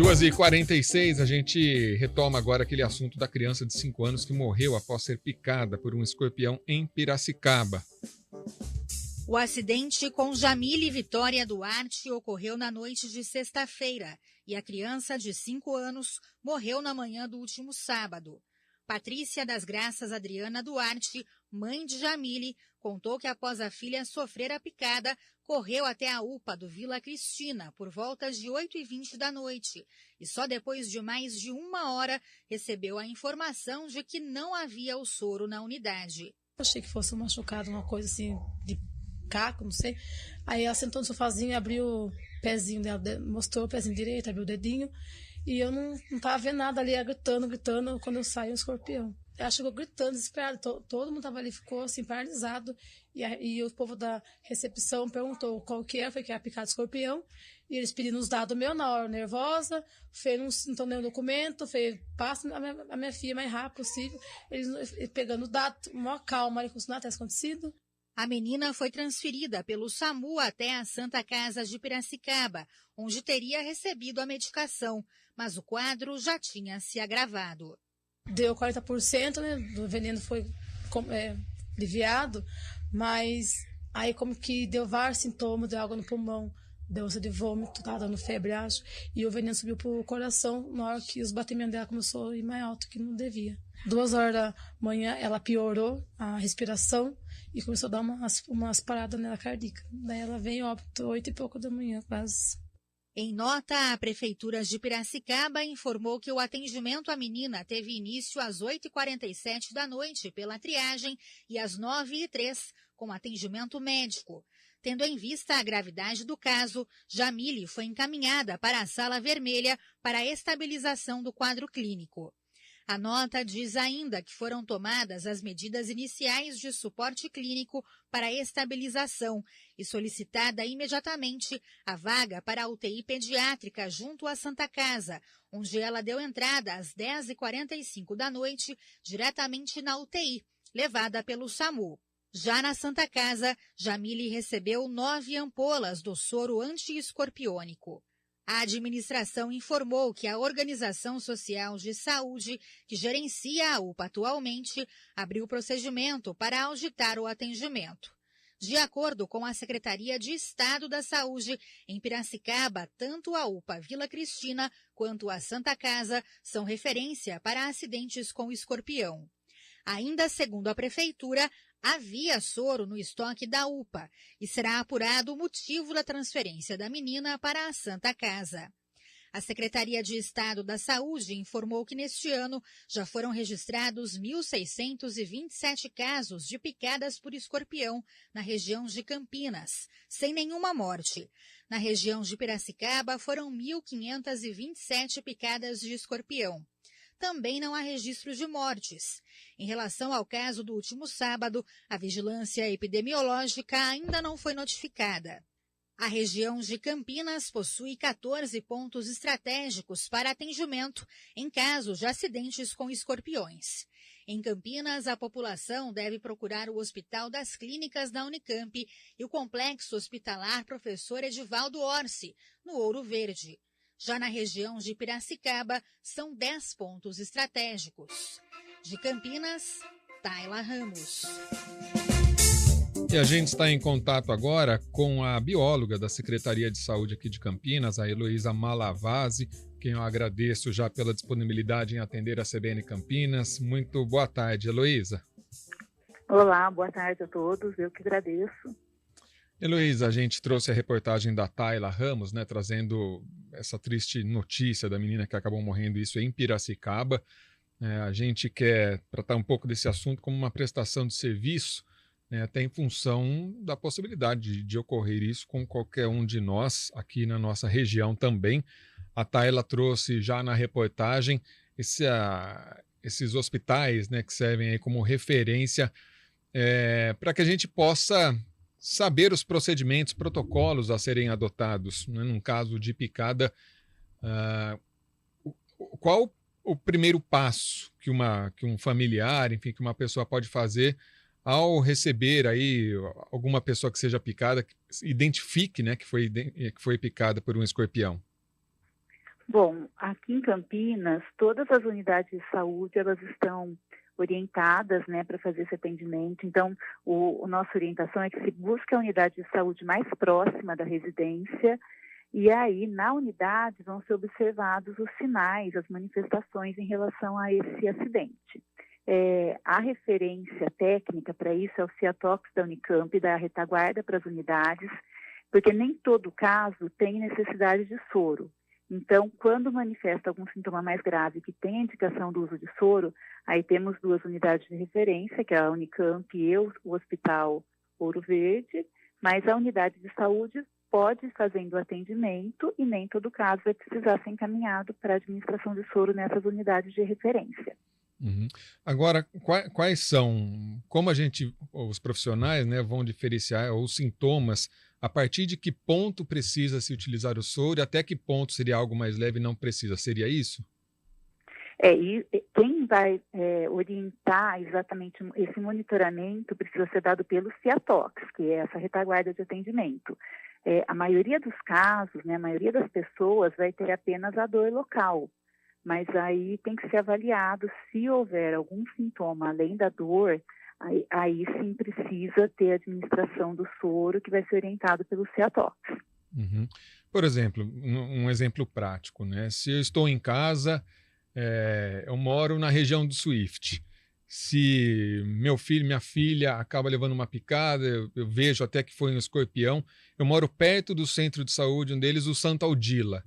2h46, a gente retoma agora aquele assunto da criança de 5 anos que morreu após ser picada por um escorpião em Piracicaba. O acidente com Jamile Vitória Duarte ocorreu na noite de sexta-feira e a criança de 5 anos morreu na manhã do último sábado. Patrícia das Graças Adriana Duarte, mãe de Jamile, contou que após a filha sofrer a picada, correu até a UPA do Vila Cristina por volta de 8h20 da noite e só depois de mais de 1 hora recebeu a informação de que não havia o soro na unidade. Achei que fosse um machucado, uma coisa assim de caco, não sei. Aí ela sentou no sofazinho e abriu o pezinho dela, mostrou o pezinho direito, abriu o dedinho. E eu não tava vendo nada ali, gritando, quando eu saí, um escorpião. Ela chegou gritando, desesperada, todo mundo tava ali, ficou assim, paralisado. E o povo da recepção perguntou qual que era, foi que era picado de escorpião. E eles pedindo os dados meus na hora, nervosa, fez não tô nem o documento, passa a minha filha mais rápido possível. Eles pegando os dados, maior calma, como se nada tivesse acontecido. A menina foi transferida pelo SAMU até a Santa Casa de Piracicaba, onde teria recebido a medicação, mas o quadro já tinha se agravado. Deu 40%, né? Do veneno foi aliviado, mas aí como que deu vários sintomas, deu água no pulmão, deu ânsia de vômito, tava dando febre, acho, e o veneno subiu pro coração na hora que os batimentos dela começou a ir mais alto que não devia. 2 horas da manhã ela piorou a respiração e começou a dar umas paradas nela cardíaca. Daí ela veio óbito 8 e pouco da manhã, quase. Em nota, a Prefeitura de Piracicaba informou que o atendimento à menina teve início às 8h47 da noite pela triagem e às 9h03 com atendimento médico. Tendo em vista a gravidade do caso, Jamile foi encaminhada para a Sala Vermelha para a estabilização do quadro clínico. A nota diz ainda que foram tomadas as medidas iniciais de suporte clínico para a estabilização e solicitada imediatamente a vaga para a UTI pediátrica junto à Santa Casa, onde ela deu entrada às 10h45 da noite diretamente na UTI, levada pelo SAMU. Já na Santa Casa, Jamile recebeu 9 ampolas do soro anti-escorpiônico. A administração informou que a Organização Social de Saúde, que gerencia a UPA atualmente, abriu procedimento para auditar o atendimento. De acordo com a Secretaria de Estado da Saúde, em Piracicaba, tanto a UPA Vila Cristina quanto a Santa Casa são referência para acidentes com escorpião. Ainda segundo a Prefeitura, havia soro no estoque da UPA e será apurado o motivo da transferência da menina para a Santa Casa. A Secretaria de Estado da Saúde informou que neste ano já foram registrados 1.627 casos de picadas por escorpião na região de Campinas, sem nenhuma morte. Na região de Piracicaba foram 1.527 picadas de escorpião. Também não há registro de mortes. Em relação ao caso do último sábado, a vigilância epidemiológica ainda não foi notificada. A região de Campinas possui 14 pontos estratégicos para atendimento em casos de acidentes com escorpiões. Em Campinas, a população deve procurar o Hospital das Clínicas da Unicamp e o Complexo Hospitalar Professor Edivaldo Orsi, no Ouro Verde. Já na região de Piracicaba, são 10 pontos estratégicos. De Campinas, Tayla Ramos. E a gente está em contato agora com a bióloga da Secretaria de Saúde aqui de Campinas, a Heloísa Malavasi, quem eu agradeço já pela disponibilidade em atender a CBN Campinas. Muito boa tarde, Heloísa. Olá, boa tarde a todos, eu que agradeço. Heloísa, a gente trouxe a reportagem da Tayla Ramos, né, trazendo essa triste notícia da menina que acabou morrendo, isso em Piracicaba. A gente quer tratar um pouco desse assunto como uma prestação de serviço, né, até em função da possibilidade de ocorrer isso com qualquer um de nós aqui na nossa região também. A Tayla trouxe já na reportagem esses hospitais, né, que servem aí como referência para que a gente possa saber os procedimentos, protocolos a serem adotados, né, num caso de picada. Qual o primeiro passo que um familiar, enfim, que uma pessoa pode fazer ao receber aí alguma pessoa que seja picada, que identifique, né, que foi picada por um escorpião? Bom, aqui em Campinas, todas as unidades de saúde, elas estão orientadas, né, para fazer esse atendimento. Então, a nossa orientação é que se busque a unidade de saúde mais próxima da residência e aí, na unidade, vão ser observados os sinais, as manifestações em relação a esse acidente. A referência técnica para isso é o Ciatox da Unicamp, da retaguarda para as unidades, porque nem todo caso tem necessidade de soro. Então, quando manifesta algum sintoma mais grave que tem a indicação do uso de soro, aí temos 2 unidades de referência, que é a Unicamp e o Hospital Ouro Verde, mas a unidade de saúde pode ir fazendo o atendimento e nem todo caso vai precisar ser encaminhado para a administração de soro nessas unidades de referência. Uhum. Agora, quais são, como os profissionais, né, vão diferenciar os sintomas, a partir de que ponto precisa se utilizar o soro e até que ponto seria algo mais leve e não precisa? Seria isso? E quem vai orientar exatamente esse monitoramento precisa ser dado pelo Ciatox, que é essa retaguarda de atendimento. A maioria dos casos, né, a maioria das pessoas vai ter apenas a dor local, mas aí tem que ser avaliado se houver algum sintoma além da dor, aí sim precisa ter a administração do soro que vai ser orientado pelo Ciatox. Uhum. Por exemplo, um exemplo prático, né? Se eu estou em casa, eu moro na região do Swift. Se meu filho, minha filha acaba levando uma picada, eu vejo até que foi um escorpião, eu moro perto do centro de saúde, um deles, o Santa Aldila.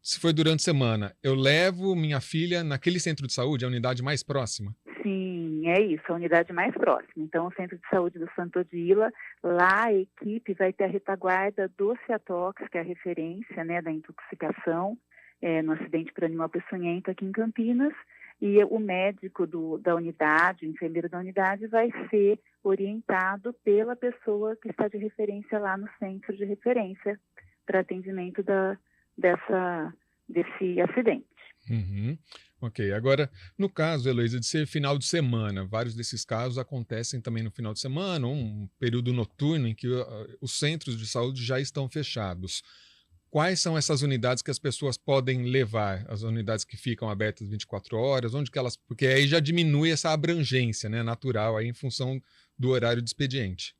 Se foi durante a semana, eu levo minha filha naquele centro de saúde, a unidade mais próxima? Sim, é isso, a unidade mais próxima. Então, o Centro de Saúde do Santa Odila, lá a equipe vai ter a retaguarda do Ciatox, que é a referência, né, da intoxicação no acidente por animal peçonhento aqui em Campinas, e o médico da unidade, o enfermeiro da unidade, vai ser orientado pela pessoa que está de referência lá no centro de referência para atendimento desse acidente. Uhum. Ok, agora, no caso, Heloísa, de ser final de semana, vários desses casos acontecem também no final de semana, um período noturno em que os centros de saúde já estão fechados. Quais são essas unidades que as pessoas podem levar? As unidades que ficam abertas 24 horas, onde que elas... Porque aí já diminui essa abrangência, né, natural, aí em função do horário de expediente.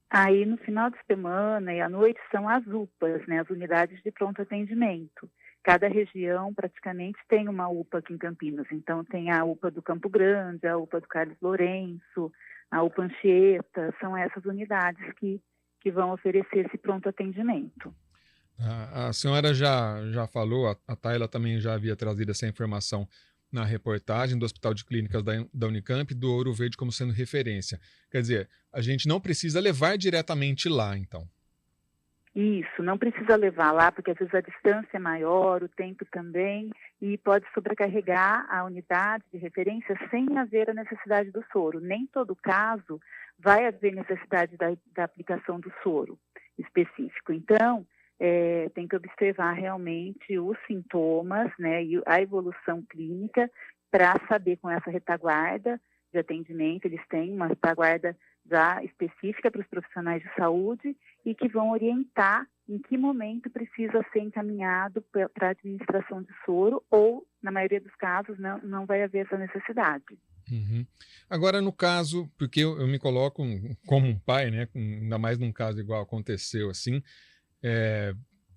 Aí, no final de semana e à noite, são as UPAs, né, as unidades de pronto atendimento. Cada região praticamente tem uma UPA aqui em Campinas. Então, tem a UPA do Campo Grande, a UPA do Carlos Lourenço, a UPA Anchieta. São essas unidades que vão oferecer esse pronto atendimento. A senhora já falou, a Tayla também já havia trazido essa informação na reportagem do Hospital de Clínicas da Unicamp, do Ouro Verde como sendo referência. Quer dizer, a gente não precisa levar diretamente lá, então. Isso, não precisa levar lá, porque às vezes a distância é maior, o tempo também, e pode sobrecarregar a unidade de referência sem haver a necessidade do soro. Nem todo caso vai haver necessidade da aplicação do soro específico. Então, tem que observar realmente os sintomas, né, e a evolução clínica para saber com essa retaguarda de atendimento. Eles têm uma retaguarda já específica para os profissionais de saúde e que vão orientar em que momento precisa ser encaminhado para a administração de soro ou, na maioria dos casos, não vai haver essa necessidade. Uhum. Agora, no caso, porque eu me coloco como um pai, né, ainda mais num caso igual aconteceu assim,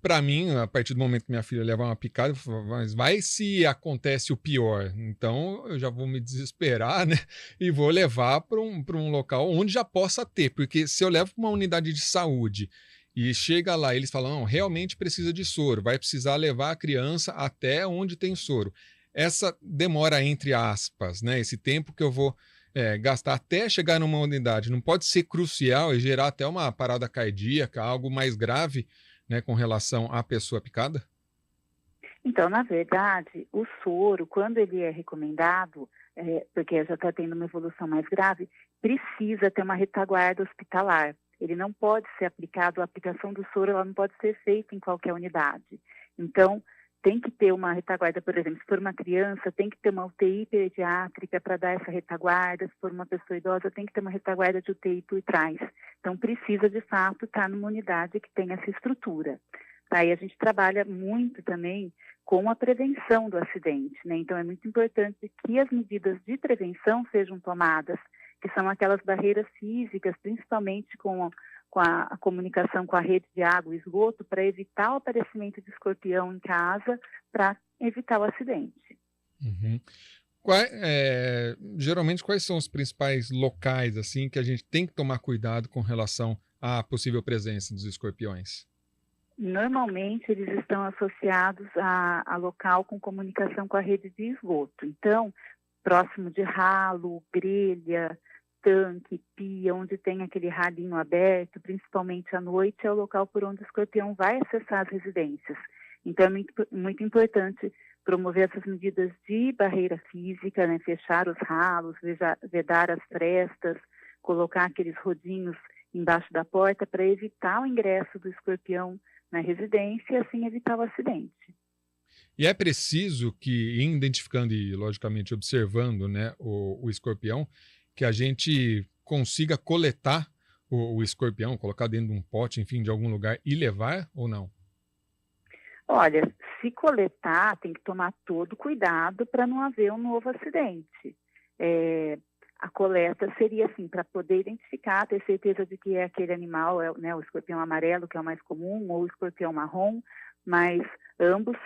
para mim, a partir do momento que minha filha leva uma picada, eu falo, mas vai se acontece o pior. Então, eu já vou me desesperar, né? E vou levar para um local onde já possa ter. Porque se eu levo para uma unidade de saúde e chega lá, eles falam, não, realmente precisa de soro, vai precisar levar a criança até onde tem soro. Essa demora, entre aspas, né? Esse tempo que eu vou gastar até chegar numa unidade não pode ser crucial e gerar até uma parada cardíaca, algo mais grave, né, com relação à pessoa picada? Então, na verdade, o soro, quando ele é recomendado, porque já está tendo uma evolução mais grave, precisa ter uma retaguarda hospitalar. Ele não pode ser aplicado, a aplicação do soro ela não pode ser feita em qualquer unidade. Então, tem que ter uma retaguarda, por exemplo, se for uma criança, tem que ter uma UTI pediátrica para dar essa retaguarda, se for uma pessoa idosa, tem que ter uma retaguarda de UTI por trás. Então, precisa, de fato, estar numa unidade que tenha essa estrutura. Tá? E a gente trabalha muito também com a prevenção do acidente, né? Então é muito importante que as medidas de prevenção sejam tomadas, que são aquelas barreiras físicas, principalmente com a comunicação com a rede de água e esgoto, para evitar o aparecimento de escorpião em casa, para evitar o acidente. Uhum. Geralmente, quais são os principais locais assim que a gente tem que tomar cuidado com relação à possível presença dos escorpiões? Normalmente, eles estão associados a local com comunicação com a rede de esgoto. Então, próximo de ralo, grelha, tanque, pia, onde tem aquele ralinho aberto, principalmente à noite, é o local por onde o escorpião vai acessar as residências. Então, é muito importante promover essas medidas de barreira física, né? Fechar os ralos, vedar as frestas, colocar aqueles rodinhos embaixo da porta para evitar o ingresso do escorpião na residência e assim evitar o acidente. E é preciso que, identificando e, logicamente, observando, né, o escorpião, que a gente consiga coletar o escorpião, colocar dentro de um pote, enfim, de algum lugar e levar ou não? Olha, se coletar, tem que tomar todo cuidado para não haver um novo acidente. A coleta seria assim, para poder identificar, ter certeza de que é aquele animal, né, o escorpião amarelo, que é o mais comum, ou o escorpião marrom, mas ambos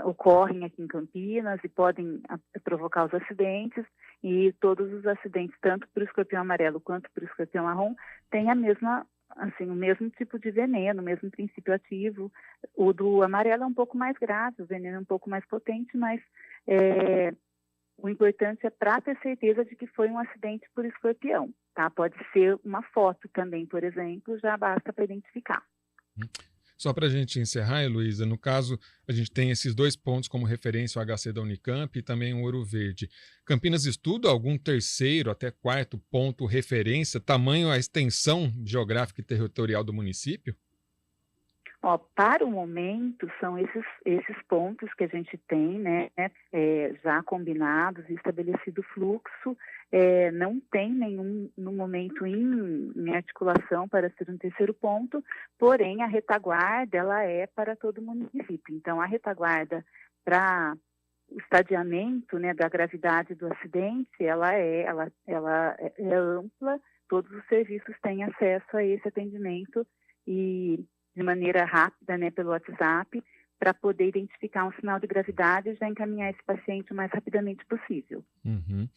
ocorrem aqui em Campinas e podem provocar os acidentes, e todos os acidentes, tanto para o escorpião amarelo quanto para o escorpião marrom, têm o mesmo tipo de veneno, o mesmo princípio ativo. O do amarelo é um pouco mais grave, o veneno é um pouco mais potente, mas o importante é para ter certeza de que foi um acidente por escorpião, tá? Pode ser uma foto também, por exemplo, já basta para identificar. Só para a gente encerrar, Heloísa, no caso, a gente tem esses 2 pontos como referência, o HC da Unicamp e também o Ouro Verde. Campinas estuda algum terceiro até 4º ponto referência, tamanho a extensão geográfica e territorial do município? Para o momento, são esses pontos que a gente tem, né, já combinados e estabelecido fluxo. Não tem nenhum, no momento, em articulação para ser um terceiro ponto, porém, a retaguarda, ela é para todo o município. Então, a retaguarda para o estadiamento, né, da gravidade do acidente, ela é ampla, todos os serviços têm acesso a esse atendimento e de maneira rápida, né, pelo WhatsApp, para poder identificar um sinal de gravidade e já encaminhar esse paciente o mais rapidamente possível. Uhum.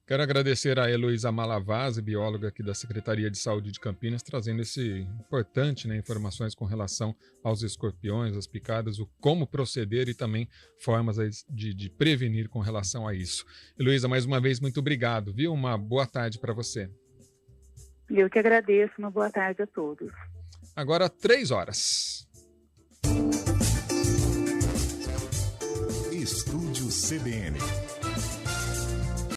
Quero agradecer a Heloísa Malavasi, bióloga aqui da Secretaria de Saúde de Campinas, trazendo esse importante, né, informações com relação aos escorpiões, as picadas, o como proceder e também formas de prevenir com relação a isso. Heloísa, mais uma vez, muito obrigado, viu? Uma boa tarde para você. Eu que agradeço, uma boa tarde a todos. Agora 3h. Estúdio CBN.